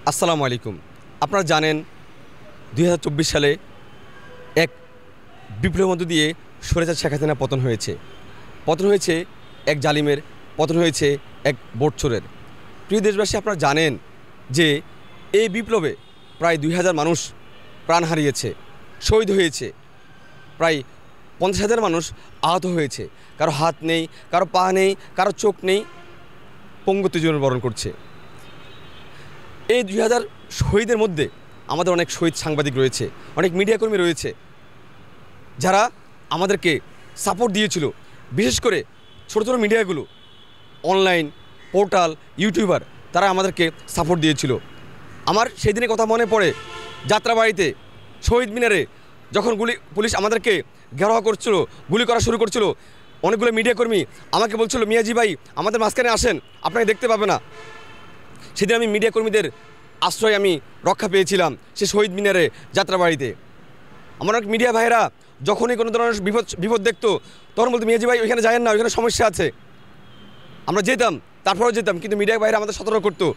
আসসালামু আলাইকুম। আপনারা জানেন ২০২৪ সালে এক বিপ্লবের মধ্য দিয়ে স্বৈরাচার শেখ হাসিনা পতন হয়েছে। পতন হয়েছে এক জালিমের, পতন হয়েছে এক বোটচোরের। প্রিয় দেশবাসী, আপনারা জানেন যে এই বিপ্লবে প্রায় ২,০০০ মানুষ প্রাণ হারিয়েছে, শহীদ হয়েছে। প্রায় ৫০,০০০ মানুষ আহত হয়েছে। কারো হাত নেই, কারো পা নেই, কারো চোখ নেই, পঙ্গুত্ব জীবনবরণ করছে। এই ২,০০০ শহীদের মধ্যে আমাদের অনেক শহীদ সাংবাদিক রয়েছে, অনেক মিডিয়াকর্মী রয়েছে, যারা আমাদেরকে সাপোর্ট দিয়েছিল। বিশেষ করে ছোটো ছোটো মিডিয়াগুলো, অনলাইন পোর্টাল, ইউটিউবার, তারা আমাদেরকে সাপোর্ট দিয়েছিল। আমার সেই দিনের কথা মনে পড়ে, যাত্রাবাড়িতে শহীদ মিনারে যখন পুলিশ আমাদেরকে ঘেরাও করছিল, গুলি করা শুরু করছিল, অনেকগুলো মিডিয়াকর্মী আমাকে বলছিল, মিয়াজি ভাই আমাদের মাঝখানে আসেন, আপনাকে দেখতে পাবে না। সেদিন আমি মিডিয়াকর্মীদের আশ্রয় আমি রক্ষা পেয়েছিলাম সে শহীদ মিনারে, যাত্রাবাড়িতে। আমার অনেক মিডিয়া ভাইয়েরা যখনই কোনো ধরনের বিপদ দেখতো তখন বলতো, মিয়াজি ভাই ওইখানে যায়েন না, ওইখানে সমস্যা আছে। আমরা যেতাম, তারপরেও যেতাম, কিন্তু মিডিয়া ভাইরা আমাদের সতর্ক করতো।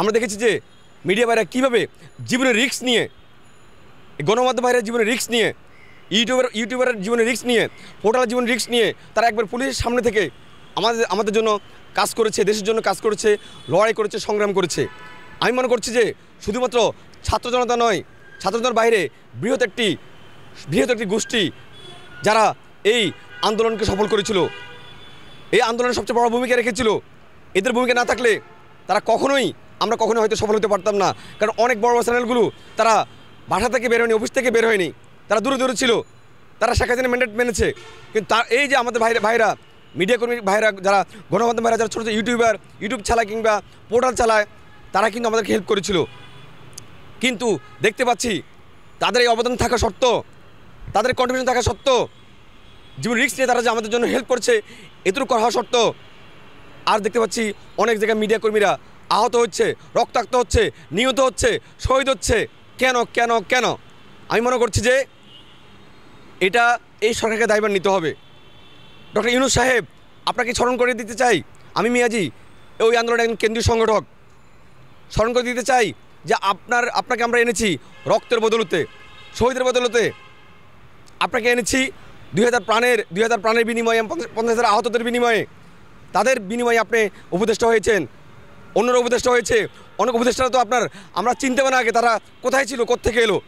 আমরা দেখেছি যে মিডিয়া ভাইরা কীভাবে জীবনের রিস্ক নিয়ে, গণমাধ্যম ভাইরা জীবনের রিস্ক নিয়ে, ইউটিউবারের জীবনের রিস্ক নিয়ে, পোর্টালের জীবনের রিস্ক নিয়ে তারা একবার পুলিশের সামনে থেকে আমাদের জন্য কাজ করেছে, দেশের জন্য কাজ করেছে, লড়াই করেছে, সংগ্রাম করেছে। আমি মনে করছি যে শুধুমাত্র ছাত্র জনতা নয়, ছাত্রজনতার বাইরে বৃহৎ একটি গোষ্ঠী যারা এই আন্দোলনকে সফল করেছিল, এই আন্দোলনের সবচেয়ে বড় ভূমিকা রেখেছিল। এদের ভূমিকা না থাকলে আমরা কখনোই হয়তো সফল হতে পারতাম না। কারণ অনেক বড় বড় চ্যানেলগুলো তারা বাসা থেকে বের হয়নি, অফিস থেকে বের হয়নি, তারা দূরে দূরে ছিল, তারা শেখ হাসিনা ম্যান্ডেট মেনেছে। কিন্তু এই যে আমাদের ভাইরা মিডিয়াকর্মী ভাইরা, যারা গণমাধ্যম ভাইরা, যারা ছোটো ছোটো ইউটিউব চালায় কিংবা পোর্টাল চালায়, তারা কিন্তু আমাদেরকে হেল্প করেছিল। কিন্তু দেখতে পাচ্ছি তাদের এই অবদান থাকা সত্ত্বেও, তাদের কন্ট্রিবিউশন থাকা সত্ত্বেও, জীবন রিস্ক নিয়ে তারা যে আমাদের জন্য হেল্প করছে এটুকু করা সত্ত্বেও, আর দেখতে পাচ্ছি অনেক জায়গায় মিডিয়াকর্মীরা আহত হচ্ছে, রক্তাক্ত হচ্ছে, নিহত হচ্ছে, শহীদ হচ্ছে। কেন কেন কেন? আমি মনে করছি যে এটা এই সরকারকে দায়ভার নিতে হবে। ডক্টর ইউনূস সাহেব, আপনাকে স্মরণ করে দিতে চাই, আমি মিয়াজি ওই আন্দোলনের একজন কেন্দ্রীয় সংগঠক, স্মরণ করে দিতে চাই যে আপনাকে আমরা এনেছি রক্তের বদলতে, শহীদের বদলতে। আপনাকে এনেছি ২,০০০ প্রাণের বিনিময়ে, ৫০,০০০ আহতদের বিনিময়ে, তাদের বিনিময়ে আপনি উপদেষ্টা হয়েছেন, অন্যরা উপদেষ্টা হয়েছে। অনেক উপদেষ্টারা তো আমরা চিনতে পারি না আগে তারা কোথায় ছিল, কোত্থেকে এলো,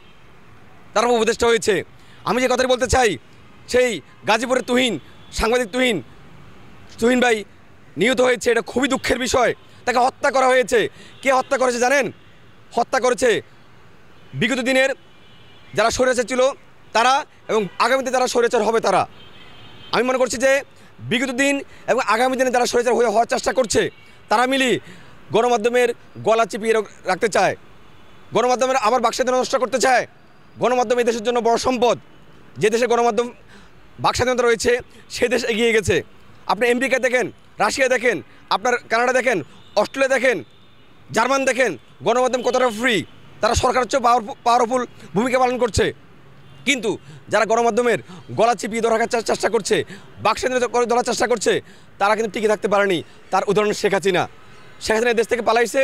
তারা উপদেষ্টা হয়েছে। আমি যে কথাটি বলতে চাই, সেই গাজীপুরের সাংবাদিক তুহিন ভাই নিহত হয়েছে, এটা খুবই দুঃখের বিষয়। তাকে হত্যা করা হয়েছে। কে হত্যা করেছে জানেন? হত্যা করেছে বিগত দিনের যারা স্বৈরাচার ছিল তারা, এবং আগামীতে যারা স্বৈরাচার হবে তারা। আমি মনে করছি যে বিগত দিন এবং আগামী দিনে যারা স্বৈরাচার হওয়ার চেষ্টা করছে তারা মিলি গণমাধ্যমের গলা চিপিয়ে রাখতে চায়, গণমাধ্যমের আবার বাকস্বাধীনতা নষ্ট করতে চায়। গণমাধ্যম এই দেশের জন্য বড় সম্পদ। যে দেশে গণমাধ্যম বাকস্বাধীনতা রয়েছে সে দেশ এগিয়ে গেছে। আপনি আমেরিকা দেখেন, রাশিয়া দেখেন, আপনার কানাডা দেখেন, অস্ট্রেলিয়া দেখেন, জার্মান দেখেন, গণমাধ্যম কতটা ফ্রি, তারা সরকারের চেয়ে পাওয়ারফুল ভূমিকা পালন করছে। কিন্তু যারা গণমাধ্যমের গলা চিপিয়ে ধরার চেষ্টা করছে, বাকস্বাধীনতা ধরার চেষ্টা করছে, তারা কিন্তু টিকে থাকতে পারেনি। তার উদাহরণ শেখ হাসিনা। শেখ হাসিনা দেশ থেকে পালাইছে,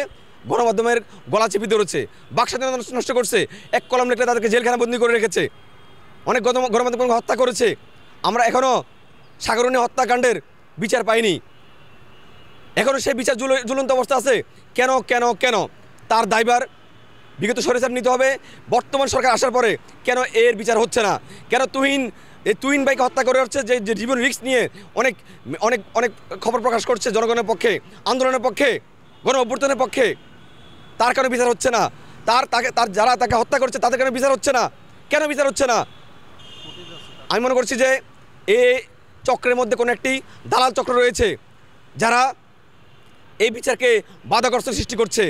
গণমাধ্যমের গলা চিপি ধরেছে, বাকস্বাধীনতা নষ্ট করছে, এক কলম লিখলে তাদেরকে জেলখানা বন্দি করে রেখেছে, অনেক গণমাধ্যম হত্যা করেছে। আমরা এখনও সাগরণী হত্যাকাণ্ডের বিচার পাইনি, এখনও সেই বিচার ঝুলন্ত অবস্থা আছে। কেন কেন কেন? তার দায়ভার বিগত স্বৈরাচার নিতে হবে। বর্তমান সরকার আসার পরে কেন এর বিচার হচ্ছে না? কেন তুহিন ভাইকে হত্যা করে হচ্ছে, যে জীবন রিস্ক নিয়ে অনেক অনেক অনেক খবর প্রকাশ করছে জনগণের পক্ষে, আন্দোলনের পক্ষে, গণ অভ্যুত্থানের পক্ষে, তার কারণে বিচার হচ্ছে না। যারা তাকে হত্যা করছে তাদের কারণে বিচার হচ্ছে না। কেন বিচার হচ্ছে না? আমি মনে করছি যে এই চক্রের মধ্যে কোনো একটি দালাল চক্র রয়েছে, যারা এই বিচারকে বাধাগ্রস্ত সৃষ্টি করছে।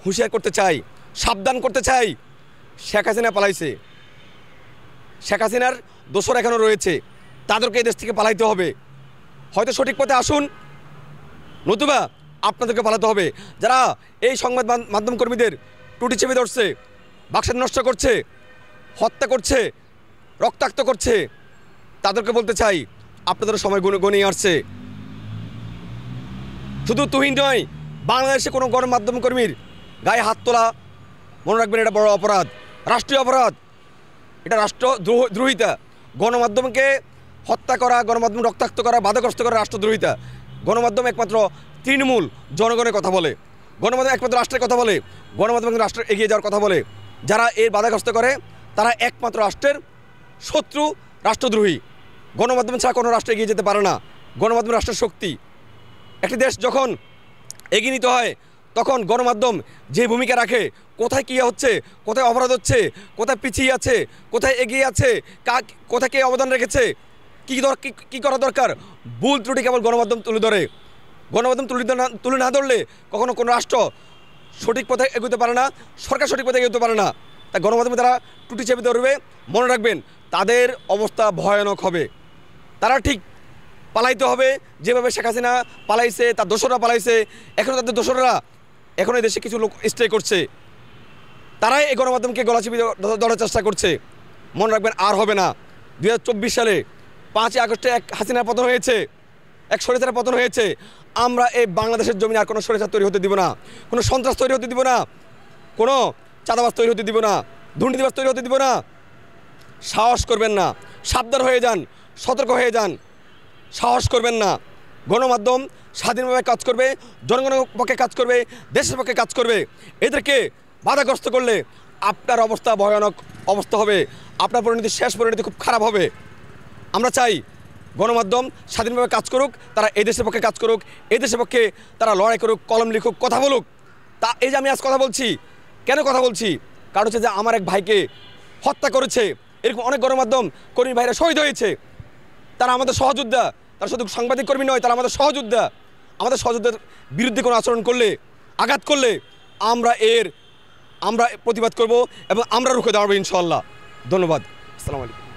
হুঁশিয়ার করতে চাই, সাবধান করতে চাই। শেখ হাসিনা পালাইছে, শেখ হাসিনার দোসর এখনও রয়েছে, তাদেরকে এই দেশ থেকে পালাইতে হবে। হয়তো সঠিক পথে আসুন, নতুবা আপনাদেরকে পালাতে হবে। যারা এই সংবাদ মাধ্যম কর্মীদের টুটি চেপে ধরছে, বাকস্বাধীনতা নষ্ট করছে, হত্যা করছে, রক্তাক্ত করছে, তাদেরকে বলতে চাই আপনাদের সময় গনিয়ে আসছে। শুধু তুহিন নয়, বাংলাদেশে কোনো গণমাধ্যম কর্মীর গায়ে হাত তোলা মনে রাখবেন এটা বড় অপরাধ, রাষ্ট্রীয় অপরাধ, এটা রাষ্ট্রদ্রোহিতা। গণমাধ্যমকে হত্যা করা, গণমাধ্যম রক্তাক্ত করা, বাধাগ্রস্ত করা রাষ্ট্রদ্রোহিতা। গণমাধ্যম একমাত্র তৃণমূল জনগণের কথা বলে, গণমাধ্যম একমাত্র রাষ্ট্রের কথা বলে, গণমাধ্যম রাষ্ট্রের এগিয়ে যাওয়ার কথা বলে। যারা এর বাধাগ্রস্ত করে তারা একমাত্র রাষ্ট্রের শত্রু, রাষ্ট্রদ্রোহী। গণমাধ্যম ছাড়া কোনো রাষ্ট্র এগিয়ে যেতে পারে না। গণমাধ্যম রাষ্ট্রের শক্তি। একটি দেশ যখন এগিয়ে নিতে হয় তখন গণমাধ্যম যে ভূমিকা রাখে, কোথায় কী হচ্ছে, কোথায় অপরাধ হচ্ছে, কোথায় পিছিয়ে আছে, কোথায় এগিয়ে আছে, কোথায় কে অবদান রেখেছে, কী করা দরকার, ভুল ত্রুটি কেবল গণমাধ্যম তুলে ধরে। গণমাধ্যম তুলে না ধরলে কখনো কোনো রাষ্ট্র সঠিক পথে এগোতে পারে না, সরকার সঠিক পথে এগোতে পারে না। তাই গণমাধ্যমে তারা টুটি চেপে ধরবে, মনে রাখবেন তাদের অবস্থা ভয়ানক হবে। তারা ঠিক পালাইতে হবে, যেভাবে শেখ হাসিনা পালাইছে, তার দোসররা পালাইছে, এখনও তাদের দোসররা এখন এই দেশে কিছু লোক স্টে করছে, তারাই এই গণমাধ্যমকে গলা চিপে ধরার চেষ্টা করছে। মনে রাখবেন আর হবে না। 2024 সালে 5ই আগস্টে এক হাসিনার পতন হয়েছে, এক স্বৈরাচারের পতন হয়েছে। আমরা এই বাংলাদেশের জমিনে আর কোনো স্বৈরাচার তৈরি হতে দিব না, কোনো সন্ত্রাস তৈরি হতে দিব না, কোনো চাঁদাবাজ তৈরি হতে দিব না, দুর্নীতিবাজ তৈরি হতে দিব না। সাহস করবেন না, সাবধান হয়ে যান, সতর্ক হয়ে যান, সাহস করবেন না। গণমাধ্যম স্বাধীনভাবে কাজ করবে, জনগণের পক্ষে কাজ করবে, দেশের পক্ষে কাজ করবে। এদেরকে বাধাগ্রস্ত করলে আপনার অবস্থা ভয়ানক অবস্থা হবে, আপনার পরিণতি, শেষ পরিণতি খুব খারাপ হবে। আমরা চাই গণমাধ্যম স্বাধীনভাবে কাজ করুক, তারা এই দেশের পক্ষে কাজ করুক, এই দেশের পক্ষে তারা লড়াই করুক, কলম লিখুক, কথা বলুক। তা এই যে আমি আজ কথা বলছি, কেন কথা বলছি? কারণ হচ্ছে যে আমার এক ভাইকে হত্যা করেছে, এরকম অনেক গণমাধ্যম কর্মী ভাইরা শহীদ হয়েছে। তারা আমাদের সহযোদ্ধা, তারা শুধু সাংবাদিক কর্মী নয়, তারা আমাদের সহযোদ্ধা। আমাদের সহযোদ্ধার বিরুদ্ধে কোনো আচরণ করলে, আঘাত করলে আমরা প্রতিবাদ করব এবং আমরা রুখে দাঁড়াবো ইনশাআল্লাহ। ধন্যবাদ। আসসালামু আলাইকুম।